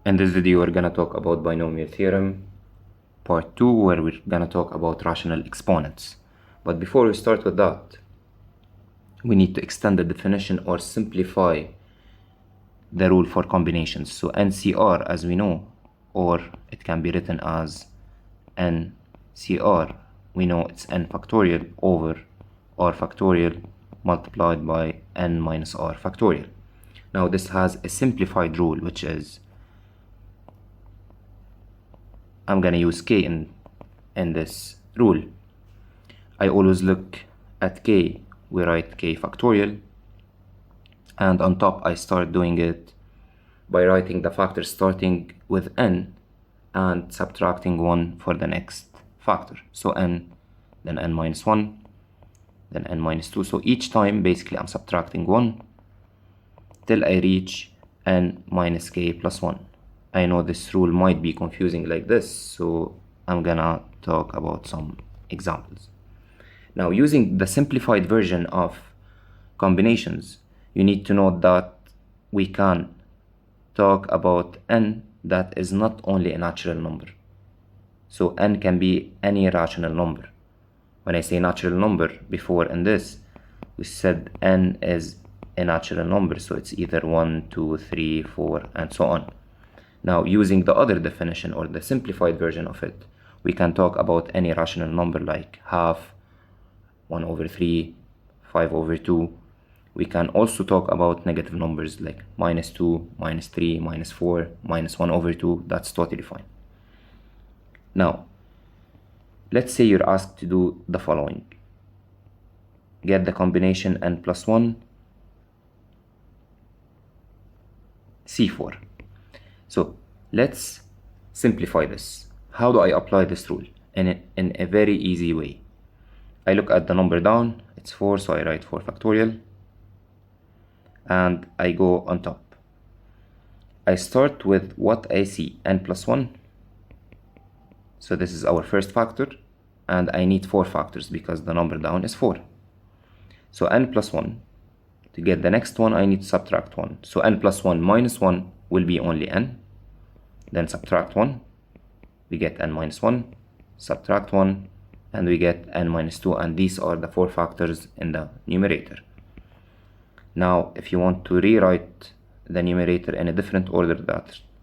In this video, we're gonna talk about binomial theorem, part 2, where we're gonna talk about rational exponents. But before we start with that, we need to extend the definition or simplify the rule for combinations. So NCR, as we know, or it can be written as NCR, we know it's n factorial over r factorial multiplied by n minus r factorial. Now this has a simplified rule, which is I'm gonna use k in this rule. I always look at k, we write k factorial, and on top I start doing it by writing the factors starting with n and subtracting 1 for the next factor. So n, then n minus 1, then n minus 2. So each time basically I'm subtracting 1 till I reach n minus k plus 1. I know this rule might be confusing like this, so I'm gonna talk about some examples. Now, using the simplified version of combinations, you need to note that we can talk about n that is not only a natural number. So n can be any rational number. When I say natural number, before in this, we said n is a natural number, so it's either 1, 2, 3, 4, and so on. Now, using the other definition or the simplified version of it, we can talk about any rational number like half, 1 over 3, 5 over 2. We can also talk about negative numbers like minus 2, minus 3, minus 4, minus 1 over 2. That's totally fine. Now, let's say you're asked to do the following. Get the combination n plus 1, C4. So let's simplify this. How do I apply this rule? In a very easy way. I look at the number down, it's 4, so I write 4 factorial, and I go on top. I start with what I see, n plus 1. So this is our first factor, and I need 4 factors because the number down is 4. So n plus 1. To get the next one, I need to subtract 1. So n plus 1 minus 1 will be only n. Then subtract 1. We get n minus 1. Subtract 1. And we get n minus 2. And these are the 4 factors in the numerator. Now, if you want to rewrite the numerator in a different order,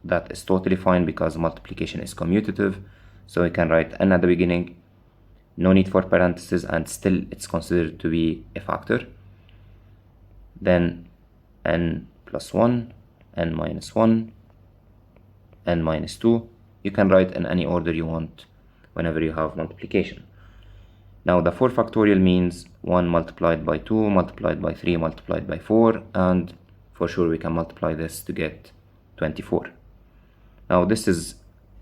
that is totally fine because multiplication is commutative. So we can write n at the beginning. No need for parentheses, and still it's considered to be a factor. Then n plus 1, n minus 1, n minus 2. You can write in any order you want whenever you have multiplication. Now the 4 factorial means 1 multiplied by 2 multiplied by 3 multiplied by 4, and for sure we can multiply this to get 24. Now this is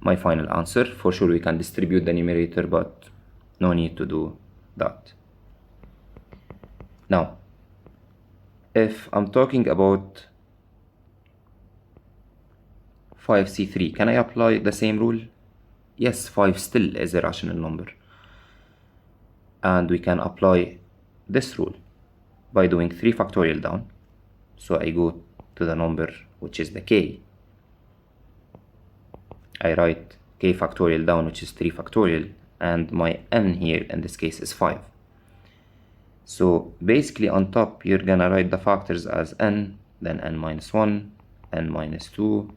my final answer. For sure we can distribute the numerator, but no need to do that. Now, if I'm talking about 5C3, can I apply the same rule? Yes, 5 still is a rational number. And we can apply this rule by doing 3 factorial down. So I go to the number which is the k. I write k factorial down, which is 3 factorial, and my n here in this case is 5. So basically on top, you're gonna write the factors as n, then n minus 1, n minus 2,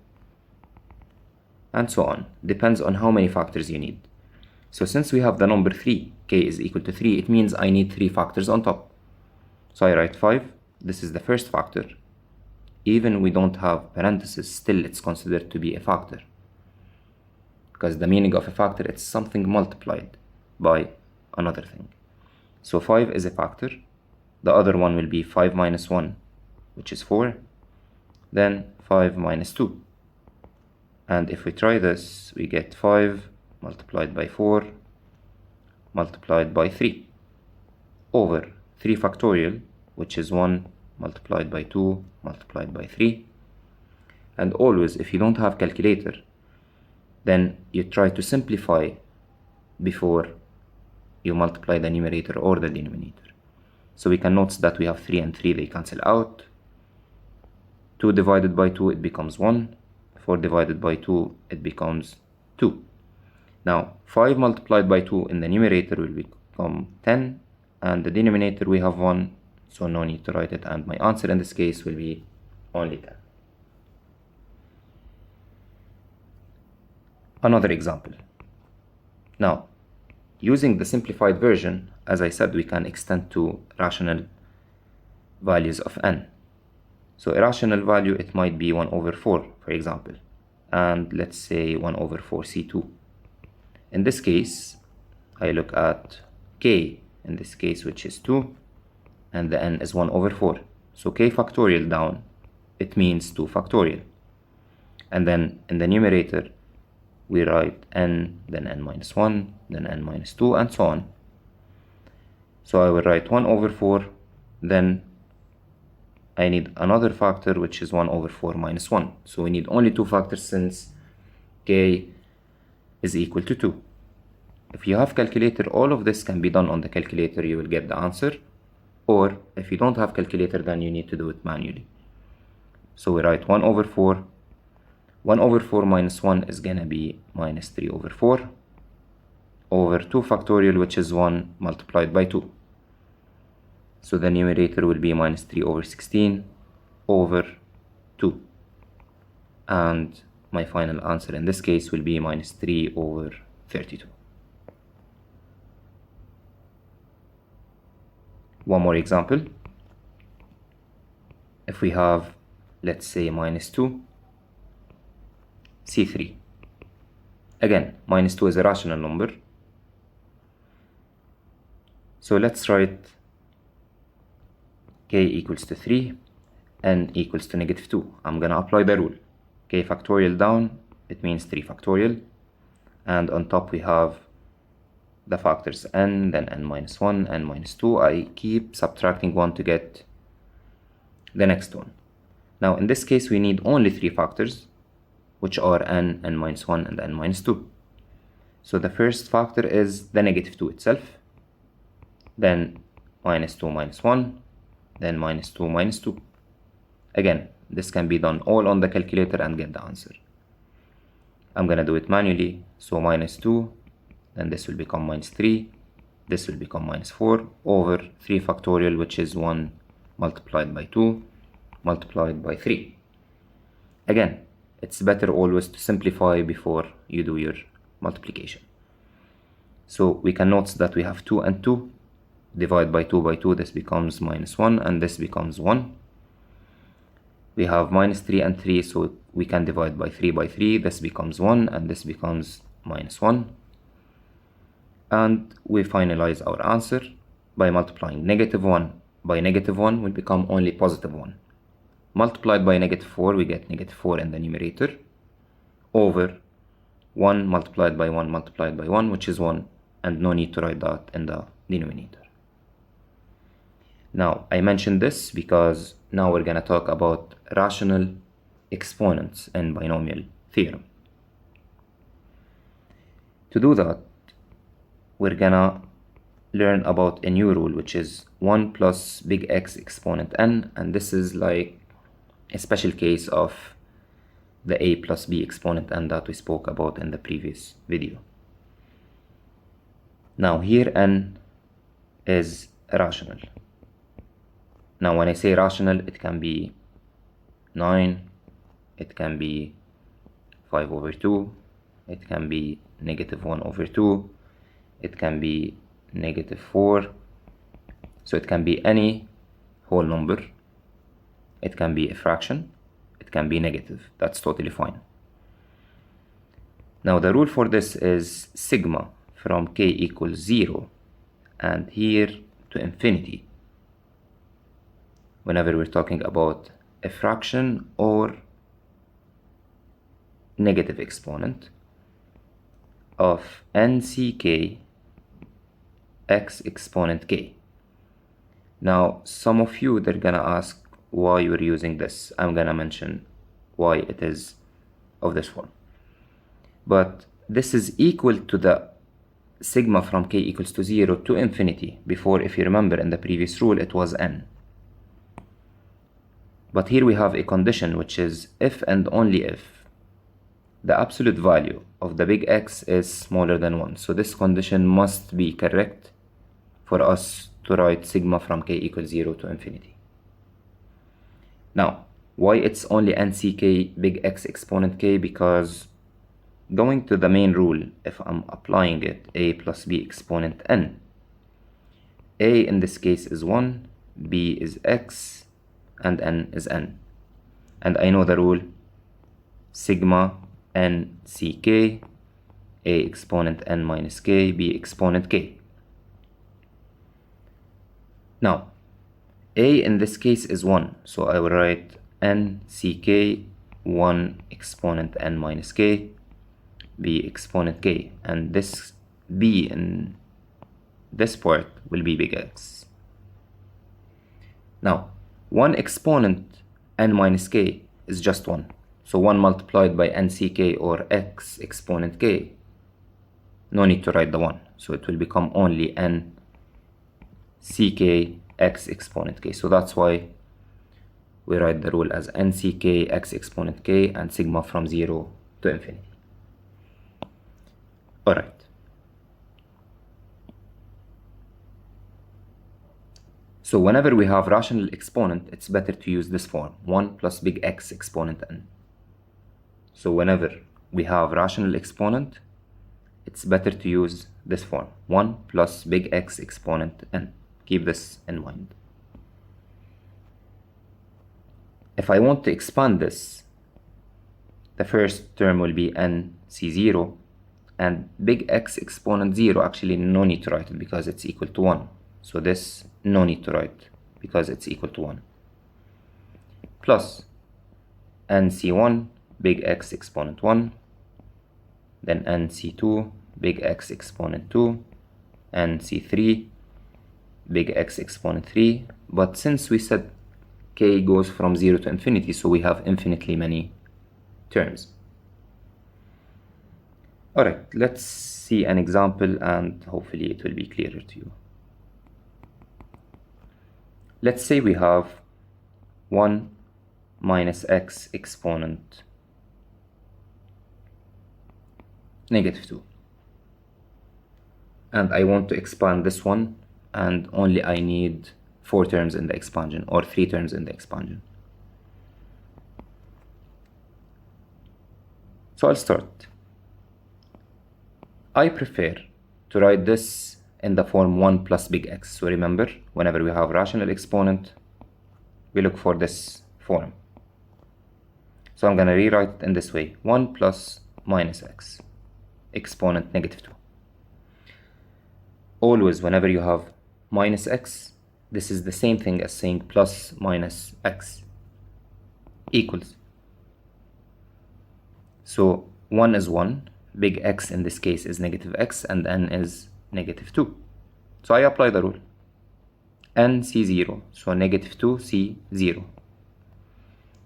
and so on. Depends on how many factors you need. So since we have the number 3, k is equal to 3, it means I need 3 factors on top. So I write 5, this is the first factor. Even we don't have parentheses, still it's considered to be a factor. Because the meaning of a factor, it's something multiplied by another thing. So 5 is a factor. The other one will be 5 minus 1, which is 4. Then 5 minus 2. And if we try this, we get 5 multiplied by 4 multiplied by 3 over 3 factorial, which is 1 multiplied by 2 multiplied by 3. And always, if you don't have calculator, then you try to simplify before you multiply the numerator or the denominator. So we can notice that we have 3 and 3, they cancel out. 2 divided by 2, it becomes 1. 4 divided by 2, it becomes 2. Now 5 multiplied by 2 in the numerator will become 10, and the denominator we have 1, so no need to write it, and my answer in this case will be only 10. Another example. Now, using the simplified version, as I said, we can extend to rational values of n. So a rational value, it might be 1 over 4, for example, and let's say 1 over 4c2. In this case, I look at k in this case, which is 2, and the n is 1 over 4. So k factorial down, it means 2 factorial. And then in the numerator, we write n, then n minus 1, then n minus 2, and so on. So I will write 1 over 4, then I need another factor, which is 1 over 4 minus 1. So we need only 2 factors since k is equal to 2. If you have calculator, all of this can be done on the calculator, you will get the answer. Or if you don't have calculator, then you need to do it manually. So we write 1 over 4. 1 over 4 minus 1 is gonna be minus 3 over 4 over 2 factorial, which is 1 multiplied by 2. So the numerator will be minus 3 over 16 over 2. And my final answer in this case will be minus 3 over 32. One more example. If we have, let's say, minus 2, C3. Again, minus 2 is a rational number. So let's write k equals to 3, n equals to negative 2. I'm gonna apply the rule. K factorial down, it means 3 factorial. And on top we have the factors n, then n minus 1, n minus 2. I keep subtracting 1 to get the next one. Now in this case we need only 3 factors, which are n, n minus 1, and n minus 2. So the first factor is the negative 2 itself, then minus 2 minus 1, then minus 2 minus 2. Again, this can be done all on the calculator and get the answer. I'm gonna do it manually, so minus 2, then this will become minus 3, this will become minus 4 over 3 factorial, which is 1 multiplied by 2 multiplied by 3. Again, it's better always to simplify before you do your multiplication. So we can note that we have 2 and 2. Divide by 2 by 2, this becomes minus 1, and this becomes 1. We have minus 3 and 3, so we can divide by 3 by 3. This becomes 1, and this becomes minus 1. And we finalize our answer by multiplying negative 1 by negative 1 will become only positive 1. Multiplied by negative 4, we get negative 4 in the numerator, over 1 multiplied by 1 multiplied by 1, which is 1, and no need to write that in the denominator. Now, I mentioned this because now we're gonna talk about rational exponents in binomial theorem. To do that, we're gonna learn about a new rule, which is 1 plus big X exponent n, and this is like a special case of the a plus b exponent n that we spoke about in the previous video. Now here n is rational. Now when I say rational, it can be 9, it can be 5 over 2, it can be negative 1 over 2, it can be negative 4, so it can be any whole number, it can be a fraction, it can be negative, that's totally fine. Now the rule for this is sigma from k equals 0 and here to infinity whenever we're talking about a fraction or negative exponent of nck x exponent k. Now some of you, they're gonna ask why we're using this. I'm gonna mention why it is of this form. But this is equal to the sigma from k equals to 0 to infinity. Before, if you remember in the previous rule, it was n. But here we have a condition, which is if and only if the absolute value of the big X is smaller than 1. So this condition must be correct for us to write sigma from k equals 0 to infinity. Now, why it's only nck big X exponent k? Because going to the main rule, if I'm applying it, a plus b exponent n, a in this case is 1, b is x, and n is n. And I know the rule, sigma n ck, a exponent n minus k, b exponent k. Now, a in this case is 1, so I will write n ck 1 exponent n minus k, b exponent k, and this b in this part will be big X. Now, 1 exponent n minus k is just 1. So 1 multiplied by nck, or x exponent k, no need to write the 1. So it will become only n ck x exponent k. So that's why we write the rule as nck x exponent k and sigma from 0 to infinity. Alright. So whenever we have rational exponent, it's better to use this form, 1 plus big X exponent n. So whenever we have rational exponent, it's better to use this form, 1 plus big X exponent n. Keep this in mind. If I want to expand this, the first term will be nc0, and big X exponent 0, actually no need to write it because it's equal to 1. So this no need to write because it's equal to 1. Plus nc1 big X exponent 1, then nc2 big X exponent 2, nc3 big X exponent 3. But since we said k goes from 0 to infinity, so we have infinitely many terms. Alright, let's see an example and hopefully it will be clearer to you. Let's say we have 1 minus x exponent negative 2. And I want to expand this one, and only I need 4 terms in the expansion, or 3 terms in the expansion. So I'll start. I prefer to write this in the form 1 plus big X. So remember, whenever we have rational exponent, we look for this form. So I'm gonna rewrite it in this way, 1 plus minus x exponent negative 2. Always, whenever you have minus x, this is the same thing as saying plus minus x equals. So 1 is 1, big X in this case is negative x, and n is negative 2. So I apply the rule, n c0, so negative 2 c0.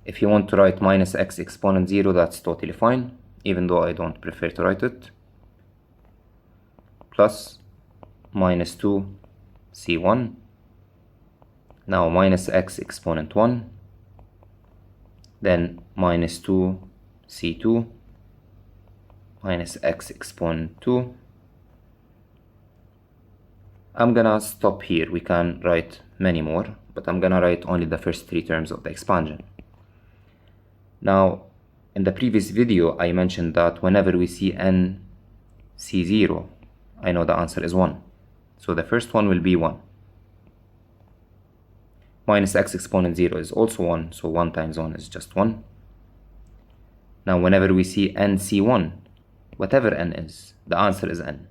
If you want to write minus x exponent 0, that's totally fine, even though I don't prefer to write it. Plus minus 2 c1. Now minus x exponent 1, then minus 2 c2, minus x exponent 2. I'm gonna stop here. We can write many more, but I'm gonna write only the first 3 terms of the expansion. Now, in the previous video, I mentioned that whenever we see n c0, I know the answer is 1. So the first one will be 1. Minus x exponent 0 is also 1, so 1 times 1 is just 1. Now, whenever we see n c1, whatever n is, the answer is n.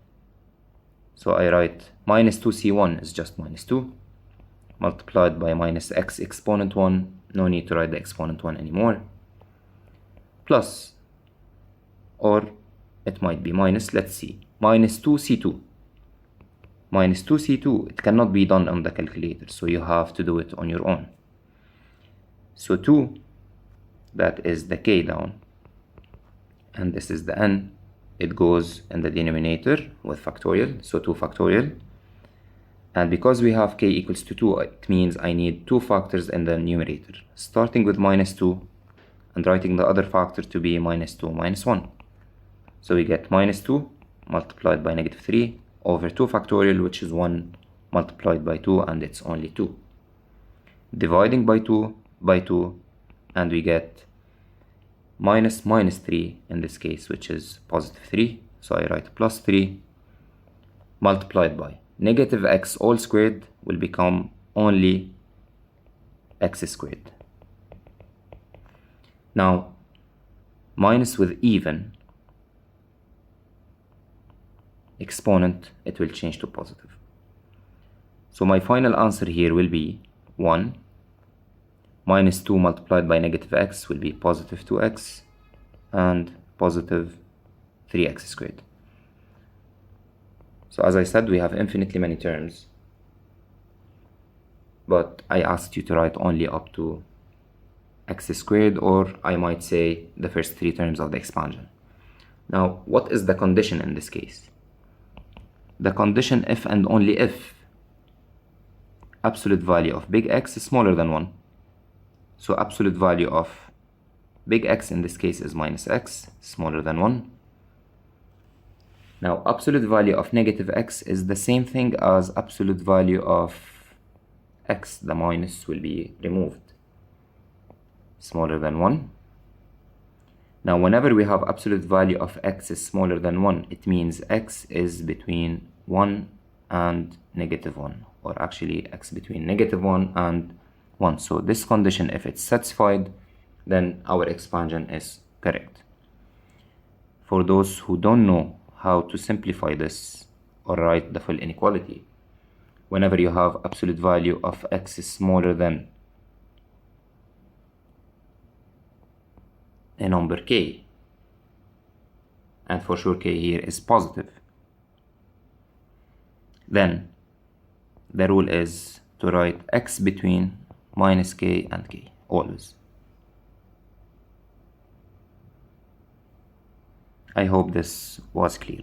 So I write minus 2c1 is just minus 2, multiplied by minus x exponent 1, no need to write the exponent 1 anymore, plus, or it might be minus, let's see, minus 2c2. Minus 2c2, it cannot be done on the calculator, so you have to do it on your own. So 2, that is the k down, and this is the n. It goes in the denominator with factorial, so 2 factorial. And because we have k equals to 2, it means I need 2 factors in the numerator, starting with minus 2 and writing the other factor to be minus 2 minus 1. So we get minus 2 multiplied by negative 3 over 2 factorial, which is 1 multiplied by 2, and it's only 2. Dividing by 2 by 2, and we get minus 3 in this case, which is positive 3. So I write plus 3 multiplied by negative x all squared will become only x squared. Now, minus with even exponent, it will change to positive. So my final answer here will be 1 minus 2 multiplied by negative x will be positive 2x and positive 3x squared. So as I said, we have infinitely many terms, but I asked you to write only up to x squared, or I might say the first 3 terms of the expansion. Now, what is the condition in this case? The condition if and only if absolute value of big X is smaller than 1. So absolute value of big X in this case is minus X, smaller than 1. Now, absolute value of negative X is the same thing as absolute value of X. The minus will be removed. Smaller than 1. Now, whenever we have absolute value of X is smaller than 1, it means X is between 1 and negative 1, or actually X between negative 1 and 1. So this condition, if it's satisfied, then our expansion is correct. For those who don't know how to simplify this or write the full inequality, whenever you have absolute value of X is smaller than a number k, and for sure k here is positive, then the rule is to write X between minus k and k, always. I hope this was clear.